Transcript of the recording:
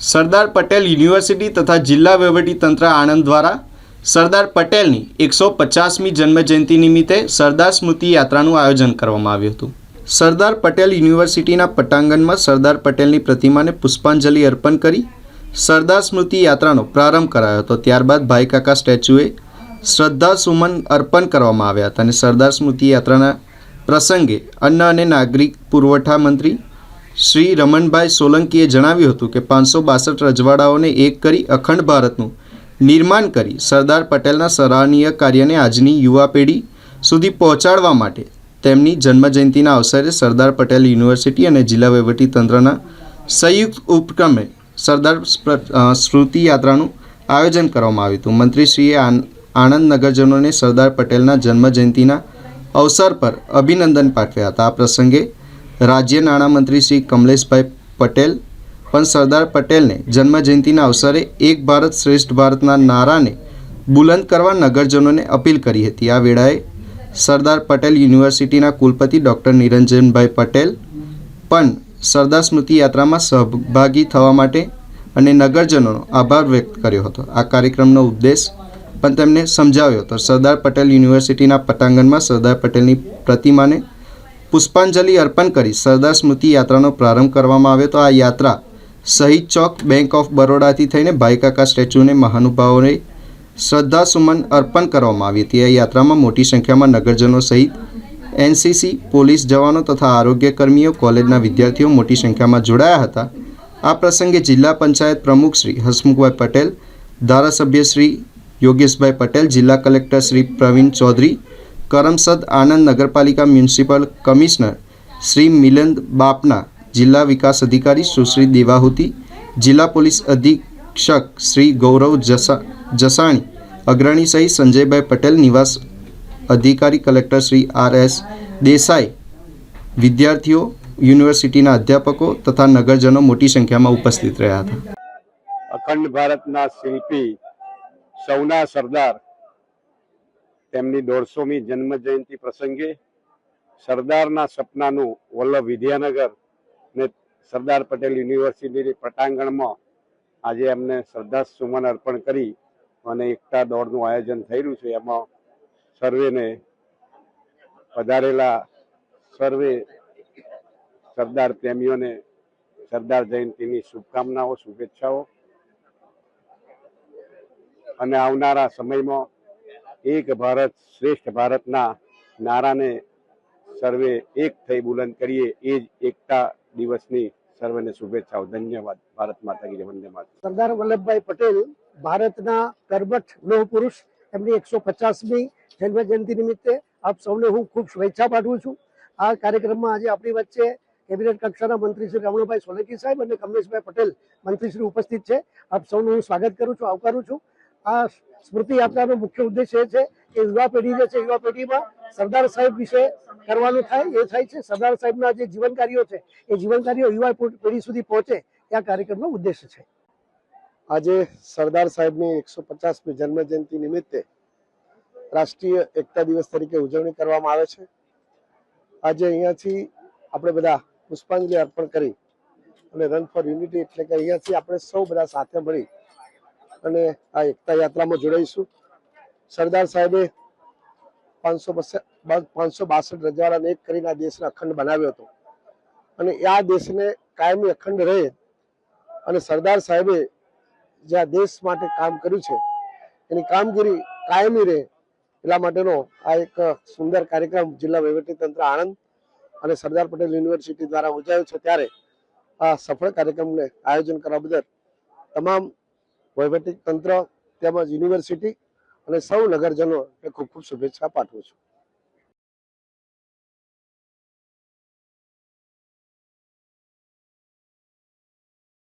Sardar Patel university તથા જિલ્લા વહીવટીતંત્ર આણંદ દ્વારા સરદાર પટેલની 150મી જન્મજયંતિ નિમિત્તે સરદાર સ્મૃતિ યાત્રાનું આયોજન કરવામાં આવ્યું હતું. સરદાર પટેલ યુનિવર્સિટીના પટાંગણમાં સરદાર પટેલની પ્રતિમાને પુષ્પાંજલિ અર્પણ કરી સરદાર સ્મૃતિ યાત્રાનો પ્રારંભ કરાયો હતો. ત્યારબાદ ભાઈકાકા સ્ટેચ્યુએ શ્રદ્ધાસુમન અર્પણ કરવામાં આવ્યા હતા અને સરદાર સ્મૃતિ યાત્રાના પ્રસંગે અન્ન અને નાગરિક પુરવઠા મંત્રી શ્રી રમણભાઈ સોલંકીએ જણાવ્યું હતું કે 562 રજવાડાઓને એક કરી અખંડ ભારતનું નિર્માણ કરી સરદાર પટેલના સરાહનીય કાર્યને આજની યુવા પેઢી સુધી પહોંચાડવા માટે તેમની જન્મજયંતિના અવસરે સરદાર પટેલ યુનિવર્સિટી અને જિલ્લા વહીવટીતંત્રના સંયુક્ત ઉપક્રમે સરદાર સ્મૃતિ યાત્રાનું આયોજન કરવામાં આવ્યું હતું. મંત્રીશ્રીએ આણંદ નગરજનોને સરદાર પટેલના જન્મજયંતિના અવસર પર અભિનંદન પાઠવ્યા હતા. આ પ્રસંગે રાજ્ય નાણામંત્રી શ્રી કમલેશભાઈ પટેલ પણ સરદાર પટેલને જન્મજયંતિના અવસરે એક ભારત શ્રેષ્ઠ ભારતના નારાને બુલંદ કરવા નગરજનોને અપીલ કરી હતી. આ વેળાએ સરદાર પટેલ યુનિવર્સિટીના કુલપતિ ડૉક્ટર નિરંજનભાઈ પટેલ પણ સરદાર સ્મૃતિ યાત્રામાં સહભાગી થવા માટે અને નગરજનોનો આભાર વ્યક્ત કર્યો હતો. આ કાર્યક્રમનો ઉદ્દેશ પણ તેમને સમજાવ્યો હતો. સરદાર પટેલ યુનિવર્સિટીના પટાંગણમાં સરદાર પટેલની પ્રતિમાને પુષ્પાંજલિ અર્પણ કરી સરદાર સ્મૃતિ યાત્રાનો પ્રારંભ કરવામાં આવ્યો હતો. આ યાત્રા શહીદ ચોક, બેંક ઓફ બરોડાથી થઈને ભાઈકાકા સ્ટેચ્યુને મહાનુભાવોને શ્રદ્ધાસુમન અર્પણ કરવામાં આવી હતી. આ યાત્રામાં મોટી સંખ્યામાં નગરજનો સહિત એનસીસી, પોલીસ જવાનો તથા આરોગ્ય કર્મીઓ, કોલેજના વિદ્યાર્થીઓ મોટી સંખ્યામાં જોડાયા હતા. આ પ્રસંગે જિલ્લા પંચાયત પ્રમુખ શ્રી હસમુખભાઈ પટેલ, ધારાસભ્ય શ્રી યોગેશભાઈ પટેલ, જિલ્લા કલેક્ટર શ્રી પ્રવીણ ચૌધરી, કરમસદ આણંદ નગરપાલિકા મ્યુનિસિપલ કમિશનર શ્રી મિલંદ બાપના, જિલ્લા વિકાસ અધિકારી સુશ્રી દેવાહુતિ, જિલ્લા પોલીસ અધિક્ષક શ્રી ગૌરવ જસાણી અગ્રણી સહિત સંજયભાઈ પટેલ, નિવાસ અધિકારી કલેક્ટર શ્રી RS દેસાઈ, વિદ્યાર્થીઓ, યુનિવર્સિટીના અધ્યાપકો તથા નગરજનો મોટી સંખ્યામાં ઉપસ્થિત રહ્યા હતા. અખંડ ભારતના શિલ્પી સૌના સરદાર તેમની 150મી જન્મ જયંતિ પ્રસંગે સરદારના સપનાનું વલ્લભ વિદ્યાનગર ને સરદાર પટેલ યુનિવર્સિટી પટાંગણમાં આજે એમને શ્રદ્ધાસુમન અર્પણ કરી અને એકતા દોડનું આયોજન થઈ રહ્યું છે. એમાં સર્વેને પધારેલા સર્વે સરદાર પ્રેમીઓને સરદાર જયંતિની શુભકામનાઓ, શુભેચ્છાઓ અને આવનારા સમયમાં એક ભારત શ્રેષ્ઠ ભારતના નારાને સર્વે એક થઈ બુલંદ કરીએ એ જ એકતા દિવસની સર્વેને શુભેચ્છાઓ. ધન્યવાદ. ભારત માતા કી જય. વંદે માતરમ. સરદાર વલ્લભભાઈ પટેલ ભારતના કર્મઠ લોહ પુરુષ, એમની 150મી જન્મ જયંતિ નિમિત્તે આપ સૌને હું ખૂબ શુભેચ્છા પાઠવું છું. આ કાર્યક્રમમાં આજે આપણી વચ્ચે કેબિનેટ કક્ષાના મંત્રી શ્રી રમણભાઈ સોલંકી સાહેબ અને કમલેશભાઈ પટેલ મંત્રીશ્રી ઉપસ્થિત છે. આપ સૌનું હું સ્વાગત કરું છું, આવકારું છું. આ સ્મૃતિ યાત્રાનો મુખ્ય ઉદ્દેશ એ છે કે યુવા પેઢી જે છે, યુવા પેઢીમાં સરદાર સાહેબ વિશે કરવાનું થાય છે. સરદાર સાહેબના જે જીવન કાર્યો છે એ જીવન કાર્યો યુવા પેઢી સુધી પહોંચે એ આ કાર્યક્રમનો ઉદ્દેશ છે. આજે સરદાર સાહેબની 150મી જન્મ જયંતિ નિમિત્તે રાષ્ટ્રીય એકતા દિવસ તરીકે ઉજવણી કરવામાં આવે છે. આજે અહીંયાથી આપણે બધા પુષ્પાંજલિ અર્પણ કરી અને રન ફોર યુનિટી એટલે કે અહીંયાથી આપણે સૌ બધા સાથે મળી અને આ એકતા યાત્રામાં જોડાઈશું. સરદાર સાહેબે 562 રજવાડાને એક કરીને આ દેશને અખંડ બનાવ્યો હતો અને આ દેશને કાયમી અખંડ રહે અને સરદાર સાહેબે જે આ દેશ માટે કામ કર્યું છે એની કામગીરી કાયમી રહે એટલા માટેનો આ એક સુંદર કાર્યક્રમ જિલ્લા વહીવટીતંત્ર આણંદ અને સરદાર પટેલ યુનિવર્સિટી દ્વારા યોજાયો છે. ત્યારે આ સફળ કાર્યક્રમને આયોજન કરવા બદલ તમામ વહીવટીતંત્ર તેમજ યુનિવર્સિટી અને સૌ નગરજનોને ખૂબ ખૂબ શુભેચ્છા પાઠવું છું.